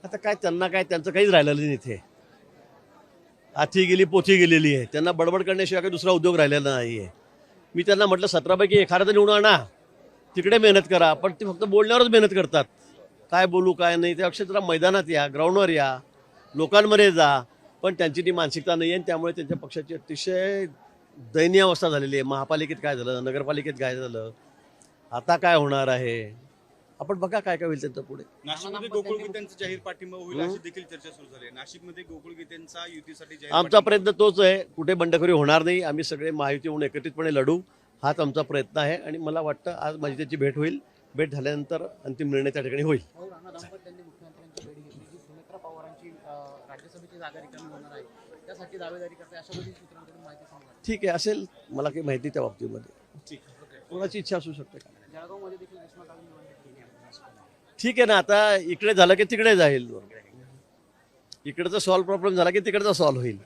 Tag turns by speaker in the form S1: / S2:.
S1: आता काय त्यांना काय त्यांचं काहीच राहिलेलं नाही इथे. आथी गेली पोथी गेलेली आहे. त्यांना बडबड करण्याशिवाय काही दुसरा उद्योग राहिलेला नाही आहे. मी त्यांना म्हटलं 17पैकी एखादा निवडून आणा, तिकडे मेहनत करा. पण ते फक्त बोलण्यावरच मेहनत करतात. काय बोलू काय नाही त्यापेक्षा जरा मैदानात या, ग्राउंडवर या, लोकांमध्ये जा. पण त्यांची ती मानसिकता नाही आहे आणि त्यामुळे त्यांच्या पक्षाची अतिशय दयनीय अवस्था झालेली आहे. महापालिकेत काय झालं, नगरपालिकेत काय झालं, आता काय होणार आहे, आपण बघा काय काय होईल त्यांचं पुढे.
S2: नाशिकमध्ये गोकुळ गीतेंचा जाहीर पाठिंबा होईल अशी देखील चर्चा सुरू झाली आहे. नाशिकमध्ये गोकुळ गीतेंचा युतीसाठी जाहीर
S1: आमचा प्रयत्न तोच आहे. कुठे बंडखोरी होणार नाही. आम्ही सगळे महायुती होऊन एकत्रितपणे लढू, हाच आमचा प्रयत्न आहे. आणि मला वाटतं आज माझी त्याची भेट होईल. भेट झाल्यानंतर अंतिम निर्णय त्या ठिकाणी होईल.
S3: राणा दाम्पत्यांनी मुख्यमंत्र्यांची भेट घेतली जी सुनेत्रा पवारांची राज्यसभेची जागा रिकामी होणार आहे त्यासाठी दावेदारी करते अशा बरीच सूत्रांकडून माहिती समोर आली.
S1: ठीक आहे, असेल मला काही माहिती त्या बाबतीमध्ये.
S2: ठीक.
S1: कोणाची इच्छा असू शकते का?
S3: जळगावमध्ये देखील उष्णतावी निवडणूक केली आहे.
S1: ठीक आहे ना, आता इकडे झालं की तिकडे जाईल. इकडचा सॉल्व्ह प्रॉब्लेम झाला की तिकडचा सॉल्व्ह होईल.